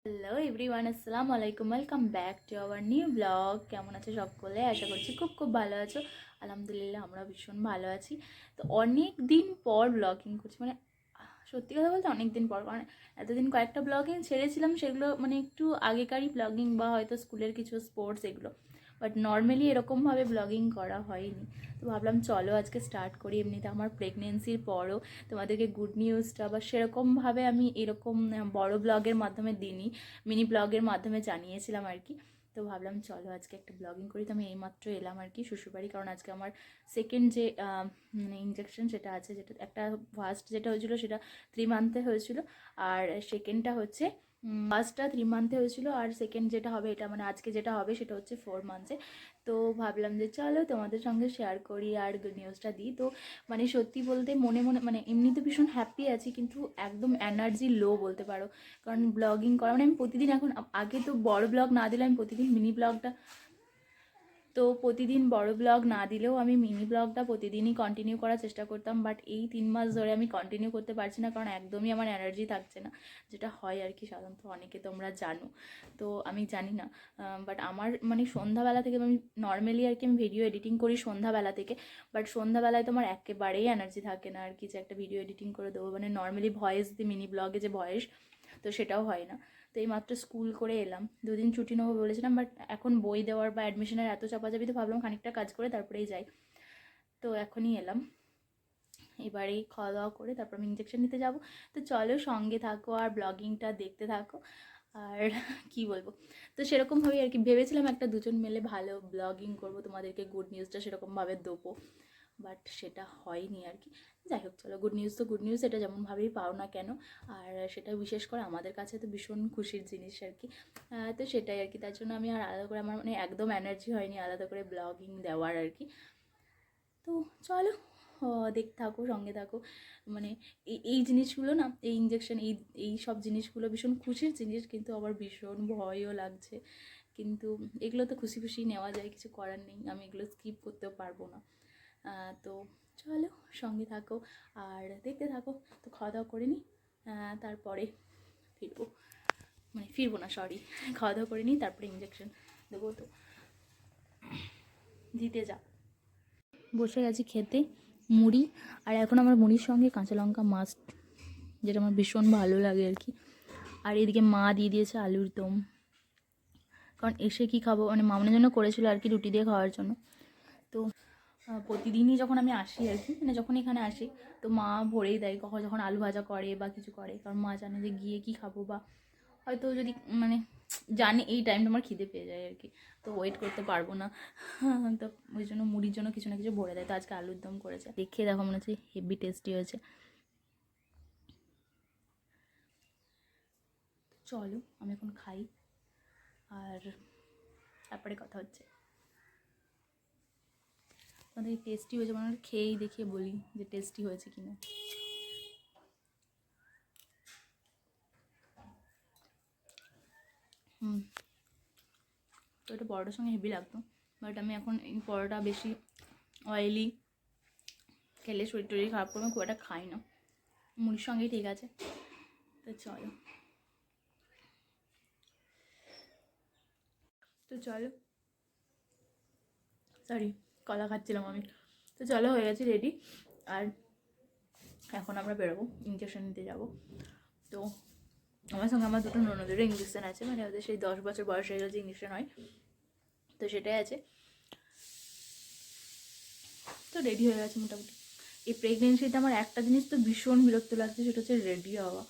Hello everyone, আসসালামু আলাইকুম। Welcome back to our new blog. কেমন আছে সকলে? আশা করছি খুব খুব ভালো আছো। আলহামদুলিল্লাহ আমরা ভীষণ ভালো আছি। তো অনেক দিন পর ব্লগিং করছি, মানে সত্যি কথা বলতে অনেক দিন পর, কারণ এতদিন কয়েকটা ব্লগিং ছেড়েছিলাম, সেগুলো মানে একটু আগেকারই ব্লগিং বা হয়তো স্কুলের কিছু স্পোর্টস এগুলো, বাট নর্মালি এরকমভাবে ব্লগিং করা হয়নি। তো ভাবলাম চলো আজকে স্টার্ট করি। এমনিতে আমার প্রেগনেন্সির পরও তোমাদেরকে গুড নিউজটা বা সেরকমভাবে আমি এরকম বড় ব্লগের মাধ্যমে দিইনি, মিনি ব্লগের মাধ্যমে জানিয়েছিলাম আর কি। তো ভাবলাম চলো আজকে একটা ব্লগিং করি। তো আমি এইমাত্র এলাম আর কি শ্বশুরবাড়ি, কারণ আজকে আমার সেকেন্ড যে ইঞ্জেকশন সেটা আছে, যেটা একটা ফার্স্ট যেটা হয়েছিল সেটা 3 মান্থে হয়েছিল, আর সেকেন্ডটা হচ্ছে ফার্স্টটা 3 মান্থে হয়েছিল, আর সেকেন্ড যেটা হবে এটা মানে আজকে যেটা হবে সেটা হচ্ছে 4 মান্থে। তো ভাবলাম যে চলো তোমাদের সঙ্গে শেয়ার করি আর গুড নিউজটা দিই। তো মানে সত্যি বলতে মনে মনে মানে এমনিতে ভীষণ হ্যাপি আছি, কিন্তু একদম এনার্জি লো বলতে পারো। কারণ ব্লগিং করা মানে আমি প্রতিদিন এখন, আগে তো বড় ব্লগ না দিলে আমি প্রতিদিন মিনি ব্লগটা, তো প্রতিদিন বড় ব্লগ না দিলেও আমি মিনি ব্লগটা প্রতিদিনই কন্টিনিউ করার চেষ্টা করতাম, বাট এই 3 মাস ধরে আমি কন্টিনিউ করতে পারছি না, কারণ একদমই আমার এনার্জি থাকছে না, যেটা হয় আর কি সাধারণত, অনেকে তোমরা জানো। তো আমি জানি না, বাট আমার মানে সন্ধ্যাবেলা থেকে আমি নর্মালি আর কি আমি ভিডিও এডিটিং করি সন্ধ্যাবেলা থেকে, বাট সন্ধ্যাবেলায় তোমার একেবারেই এনার্জি থাকে না আর কি, যে একটা ভিডিও এডিটিং করে দেবো, মানে নর্মালি ভয়েস দিই মিনি ব্লগে যে ভয়েস, তো সেটাও হয় না। তো এই মাত্র স্কুল করে এলাম, 2 দিন ছুটি নেবো বলেছিলাম, বাট এখন বই দেওয়ার বা অ্যাডমিশনের এত চাপাচাপি, তো ভাবলাম খানিকটা কাজ করে তারপরেই যাই। তো এখনই এলাম, এবারেই খাওয়া দাওয়া করে তারপর আমি ইঞ্জেকশন নিতে যাব। তো চলো সঙ্গে থাকো আর ব্লগিংটা দেখতে থাকো। আর কি বলবো, তো সেরকমভাবেই আর কি ভেবেছিলাম একটা দুজন মিলে ভালো ব্লগিং করবো, তোমাদেরকে গুড নিউজটা সেরকমভাবে দেবো, বাট সেটা হয়নি আর কি। যাই হোক চলো, গুড নিউজ তো গুড নিউজ, এটা যেমনভাবেই পাও না কেন, আর সেটা বিশেষ করে আমাদের কাছে তো ভীষণ খুশির জিনিস আর কি। তো সেটাই আর কি, তার জন্য আমি আর আলাদা করে আমার মানে একদম এনার্জি হয়নি আলাদা করে ব্লগিং দেওয়ার আর কি। তো চলো দেখতে থাকো, সঙ্গে থাকো। মানে এই জিনিসগুলো না, এই ইঞ্জেকশন, এই সব জিনিসগুলো ভীষণ খুশির জিনিস, কিন্তু আবার ভীষণ ভয়ও লাগছে। কিন্তু এগুলো তো খুশি খুশি নেওয়া যায়, কিছু করার নেই, আমি এগুলো স্কিপ করতেও পারবো না। তো চলো সঙ্গে থাকো আর দেখতে থাকো। তো খাওয়া দাওয়া করে নিই, তারপরে ফিরবো, মানে ফিরবো না সরি, খাওয়া দাওয়া করে নিই তারপরে ইঞ্জেকশন দেবো। তো দিতে যা বসে গেছি খেতে মুড়ি, আর এখন আমার মুড়ির সঙ্গে কাঁচা লঙ্কা মাস্ট, যেটা আমার ভীষণ ভালো লাগে আর কি। আর এদিকে মা দিয়ে দিয়েছে আলুর দম, কারণ এসে কি খাবো, মানে মামনের জন্য করেছিল আর কি রুটি দিয়ে খাওয়ার জন্য। তো প্রতিদিনই যখন আমি আসি আর কি, মানে যখন এখানে আসি, তো মা ভরেই দেয় কখন যখন আলু ভাজা করে বা কিছু করে, কারণ মা জানে যে গিয়ে কি খাবো, বা হয়তো যদি মানে জানি এই টাইমটা আমার খিদে পেয়ে যায় আর কি, তো ওয়েট করতে পারবো না। তো ওই জন্য মুড়ির জন্য কিছু না কিছু ভরে দেয়। তো আজকে আলুর দম করেছে, দেখে দেখো মনে হচ্ছে হেভি টেস্টি হয়েছে। চলো আমি এখন খাই, আর তারপরে কথা হচ্ছে। তোমাদের টেস্টি হয়েছে মানে খেয়েই দেখিয়ে বলি যে টেস্টি হয়েছে কিনা। তো এটা পরোটার সঙ্গে হেভি লাগতো, বাট আমি এখন এই পরোটা বেশি অয়েলি খেলে শরীর টরীর খারাপ করবে, খুব একটা খাই না, মুড়ির সঙ্গেই ঠিক আছে। তো চলো, তো চলো সরি কলা খাচ্ছিলাম আমি। তো চলো হয়ে গেছি রেডি, আর এখন আমরা বেরোবো, ইঞ্জেকশন নিতে যাব। তো আমার সঙ্গে আমার দুটো ননদেরও ইঞ্জেকশন আছে, মানে ওদের সেই 10 বছর বয়স হয়ে গেলে যে ইঞ্জেকশন হয়, তো সেটাই আছে। তো রেডি হয়ে গেছে মোটামুটি। এই প্রেগনেন্সিতে আমার একটা জিনিস তো ভীষণ বিরক্ত লাগছে, সেটা হচ্ছে রেডি হওয়া।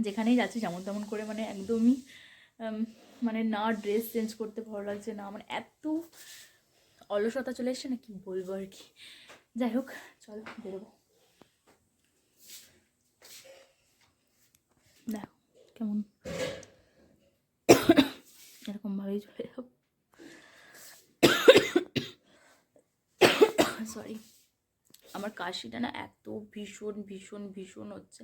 যেখানেই যাচ্ছি যেমন তেমন করে, মানে একদমই মানে না ড্রেস চেঞ্জ করতে ভালো লাগছে না, মানে এত অলসতা চলে এসছে না কি বলবো আর কি। যাই হোক চলো বেরোবো, দেখো কেমন এরকমভাবেই চলে যাবো, সরি। আমার কাশিটা না এত ভীষণ ভীষণ ভীষণ হচ্ছে,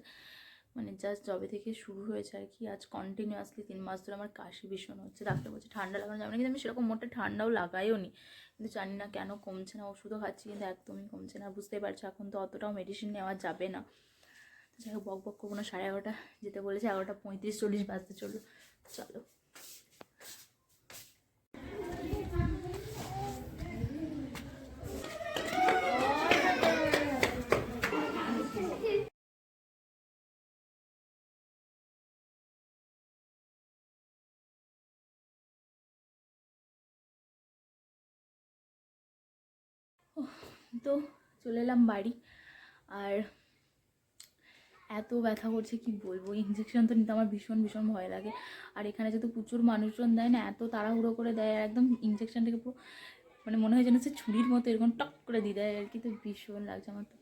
মানে জাস্ট যবে থেকে শুরু হয়েছে আর কি, আজ কন্টিনিউয়াসলি 3 মাস ধরে আমার কাশি ভীষণ হচ্ছে। ডাক্তার বলছে ঠান্ডা লাগানো যাবে না, কিন্তু আমি সেরকম মোটে ঠান্ডাও লাগাইও নি, কিন্তু জানি না কেন কমছে না, ওষুধও খাচ্ছি কিন্তু একদমই কমছে না। বুঝতেই পারছো এখন তো অতটাও মেডিসিন নেওয়া যাবে না, তো যাই হোক, বক বক করবো না, 11:30 যেতে বলেছে, 11:35-40 বাজতে চললো। চলো। তো চলে এলাম বাড়ি, আর এত ব্যথা করছে কি বলবো। ইঞ্জেকশন তো নিতে আমার ভীষণ ভীষণ ভয় লাগে। আর এখানে যেহেতু প্রচুর মানুষজন দেয় না, এত তাড়াহুড়ো করে দেয়, আর একদম ইঞ্জেকশনটাকে পুরো মানে মনে হয় যেন সে ছুরির মতো এরকম টক করে দিয়ে দেয় আর কি। তো ভীষণ লাগছে আমার। তো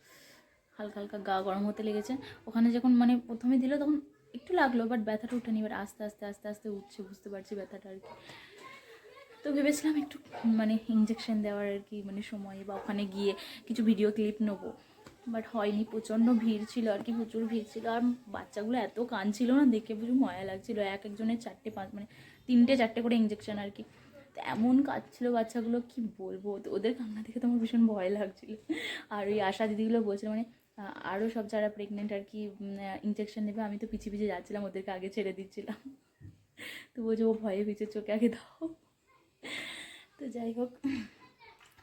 হালকা হালকা গা গরম হতে লেগেছে। ওখানে যখন মানে প্রথমে দিল তখন একটু লাগলো, বাট ব্যথাটা উঠেনি। এবার আস্তে আস্তে আস্তে আস্তে উঠছে, বুঝতে পারছি ব্যথাটা আর কি। তো ভেবেছিলাম একটু মানে ইঞ্জেকশন দেওয়ার আর কি মানে সময়, বা ওখানে গিয়ে কিছু ভিডিও ক্লিপ নেবো, বাট হয়নি। প্রচণ্ড ভিড় ছিল আর কি, প্রচুর ভিড় ছিল। আর বাচ্চাগুলো এত কাঁদছিল না, দেখে প্রচুর মায়া লাগছিলো। এক একজনের 4-5 মানে 3-4 করে ইঞ্জেকশন আর কি। তো এমন কাঁদছিল বাচ্চাগুলো, কি বলবো। তো ওদের কান্না দেখে তো আমার ভীষণ ভয় লাগছিল। আর ওই আশা দিদিগুলো বলছিল মানে আরও সব যারা প্রেগনেন্ট আর কি ইঞ্জেকশন নেবে, আমি তো পিছিয়ে পিছিয়ে যাচ্ছিলাম, ওদেরকে আগে ছেড়ে দিচ্ছিলাম। তো বলছে ও ভয়ে পিছিয়ে, চোখে আগে দাও। তো যাই হোক,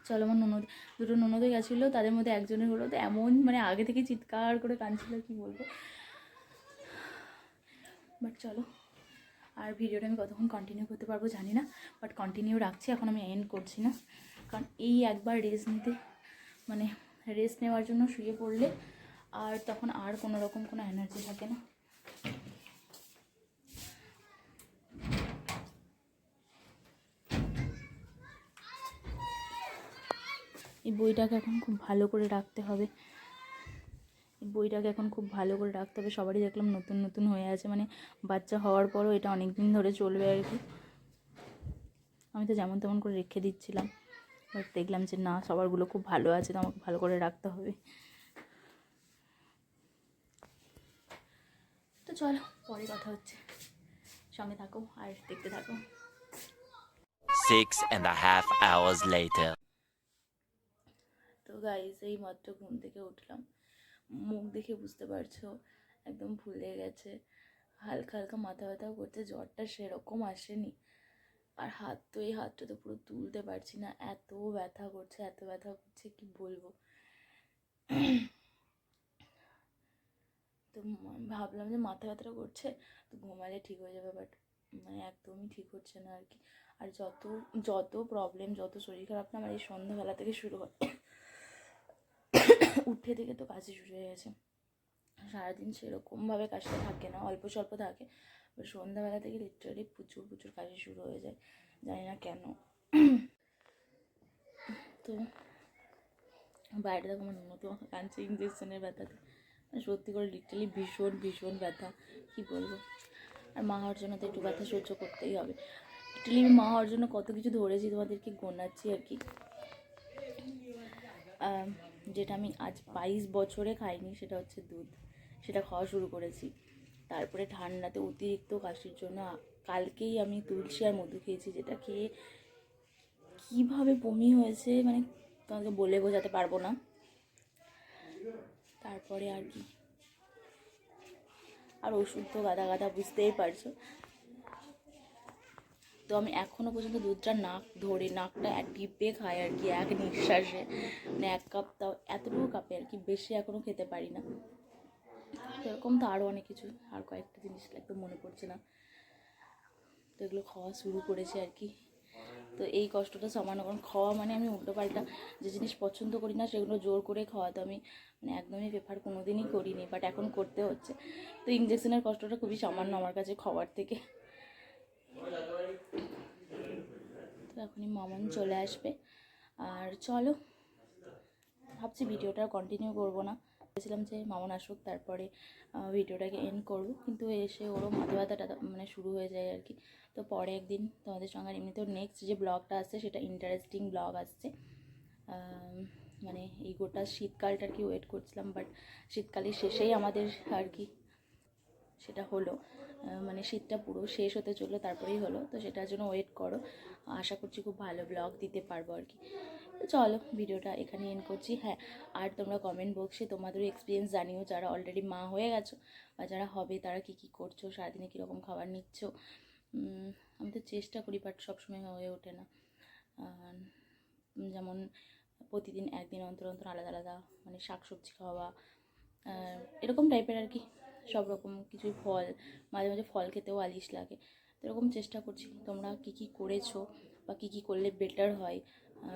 চলো। আমার দুটো ননদই গেছিলো, তাদের মধ্যে একজনের হলো। তো এমন মানে আগে থেকে চিৎকার করে কাঁদছিল, কি বলবো। বাট চলো, আর ভিডিওটা আমি কতক্ষণ কন্টিনিউ করতে পারবো জানি না, বাট কন্টিনিউ রাখছি। এখন আমি এন্ড করছি না, কারণ এই একবার রেস্ট নিতে মানে রেস্ট নেওয়ার জন্য শুয়ে পড়লে আর তখন আর কোনো রকম কোনো এনার্জি থাকে না। এই বইটাকে এখন খুব ভালো করে রাখতে হবে। বইটাকে এখন খুব ভালো করে রাখতে হবে। সবারই দেখলাম নতুন নতুন হয়ে আছে, মানে বাচ্চা হওয়ার পরও এটা অনেক দিন ধরে চলবে আর কি। আমি তো যেমন তেমন করে রেখে দিচ্ছিলাম, বাট দেখলাম যে না, সবারগুলো খুব ভালো আছে, তো আমাকে ভালো করে রাখতে হবে। তো চলো, পরে কথা হচ্ছে, সঙ্গে থাকো আর দেখতে থাকো। 6.5 hours later. তো গাইস, এই মাত্র ঘুম থেকে উঠলাম। মুখ দেখে বুঝতে পারছো একদম ফুলে গেছে, হালকা হালকা মাথা ব্যথাও করছে। জ্বরটা সেরকম আসেনি। আর এই হাতটা তো পুরো তুলতে পারছি না, এত ব্যথা করছে, এত ব্যথা করছে, কি বলবো। তো ভাবলাম যে মাথা ব্যথাটা করছে তো ঘুমালে ঠিক হয়ে যাবে, বাট মানে একদমই ঠিক হচ্ছে না আর কি। আর যত যত প্রবলেম, যত শরীর খারাপ না, আমার এই সন্ধ্যাবেলা থেকে শুরু হয়। উঠে থেকে তো কাশি শুরু হয়ে গেছে। সারাদিন সেরকমভাবে কাশিটা থাকে না, অল্প স্বল্প থাকে, বাট সন্ধ্যাবেলা থেকে লিটারালি প্রচুর প্রচুর কাশি শুরু হয়ে যায়, জানি না কেন। তো বাইরে দেখো আমার নতুন কাঁদছে ইঞ্জেকশনের ব্যথাতে, সত্যি করে লিটারালি ভীষণ ভীষণ ব্যথা, কি বলবো। আর মা হওয়ার জন্য তো একটু ব্যথা সহ্য করতেই হবে। লিটারালি আমি মা হওয়ার জন্য কত কিছু ধরেছি, তোমাদেরকে গোনাচ্ছি আর কি। যেটা আমি আজ 22 বছরে খাইনি, সেটা হচ্ছে দুধ। সেটা খাওয়া শুরু করেছি। তারপরে ঠান্ডাতে অতিরিক্ত কাশির জন্য কালকেই আমি তুলসী আর মধু খেয়েছি, যেটা খেয়ে কীভাবে বমি হয়েছে মানে তোমাকে বলে বোঝাতে পারবো না। তারপরে আর কি, আর ওষুধ তো গাদা গাদা, বুঝতেই পারছো। তো আমি এখনও পর্যন্ত দুধটা নাক ধরে, নাকটা এক টিপে খাই আর কি, এক নিঃশ্বাসে, মানে 1 কাপ, তাও এতটুকু কাপে আর কি, বেশি এখনও খেতে পারি না। এরকম তো আরও অনেক কিছু, আর কয়েকটা জিনিস একদম মনে পড়ছে না। তো এগুলো খাওয়া শুরু করেছে আর কি। তো এই কষ্টটা সামান্য, কারণ খাওয়া মানে আমি উল্টোপাল্টা যে জিনিস পছন্দ করি না সেগুলো জোর করে খাওয়া তো আমি মানে একদমই প্রেফার কোনো দিনই করিনি, বাট এখন করতে হচ্ছে। তো ইঞ্জেকশনের কষ্টটা খুবই সামান্য আমার কাছে খাওয়ার থেকে। তো এখনই মামন চলে আসবে। আর চলো, ভাবছি ভিডিওটা কন্টিনিউ করবো না, বলেছিলাম যে মামন আসুক তারপরে ভিডিওটাকে এন্ড করব, কিন্তু এসে ওরও মাথা ব্যথাটা মানে শুরু হয়ে যায় আর কি। তো পরে একদিন তোমাদের সঙ্গে, আর এমনিতেও নেক্সট যে ব্লগটা আসছে সেটা ইন্টারেস্টিং ব্লগ আসছে। মানে এই গোটা শীতকালটা আর কি ওয়েট করছিলাম, বাট শীতকালের শেষেই আমাদের আর কি সেটা হলো, মানে শীতটা পুরো শেষ হতে চললো তারপরেই হলো। তো সেটার জন্য ওয়েট করো, আশা করছি খুব ভালো ব্লগ দিতে পারবো আর কি। তো চলো ভিডিওটা এখানে এন্ড করছি। হ্যাঁ, আর তোমরা কমেন্ট বক্সে তোমাদেরও এক্সপিরিয়েন্স জানিও, যারা অলরেডি মা হয়ে গেছো বা যারা হবে, তারা কী কী করছো, সারাদিনে কীরকম খাবার নিচ্ছ। আমি তো চেষ্টা করি, বাট সবসময় হয়ে ওঠে না। আর যেমন প্রতিদিন একদিন অন্তর অন্তর আলাদা আলাদা মানে শাকসবজি খাওয়া, এরকম টাইপের আর কি, সব রকম কিছুই, ফল, মাঝে মাঝে ফল খেতেও আলিশ লাগে। তো এরকম চেষ্টা করছি। তোমরা কী কী করেছো বা কী কী করলে বেটার হয়,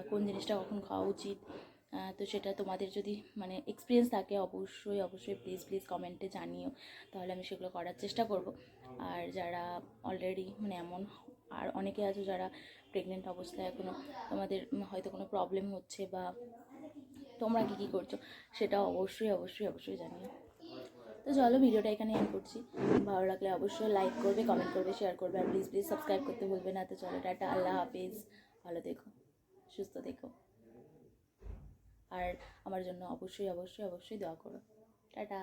কোন জিনিসটা কখন খাওয়া উচিত, তো সেটা তোমাদের যদি মানে এক্সপিরিয়েন্স থাকে, অবশ্যই অবশ্যই প্লিজ প্লিজ কমেন্টে জানিও, তাহলে আমি সেগুলো করার চেষ্টা করব। আর যারা অলরেডি মানে এমন, আর অনেকে আছো যারা প্রেগনেন্ট অবস্থায় এখনও, তোমাদের হয়তো কোনো প্রবলেম হচ্ছে বা তোমরা কী কী করছো, সেটা অবশ্যই অবশ্যই অবশ্যই জানিও। তো চলো ভিডিওটা এখানে এন্ড করছি। ভালো লাগলে অবশ্যই লাইক করবে, কমেন্ট করবে, শেয়ার করবে, আর প্লিজ প্লিজ সাবস্ক্রাইব করতে ভুলবে না। তো চলো টাটা, আল্লাহ হাফিজ, ভালো দেখো, সুস্থ দেখো, আর আমার জন্য অবশ্যই অবশ্যই অবশ্যই দোয়া করো। টাটা।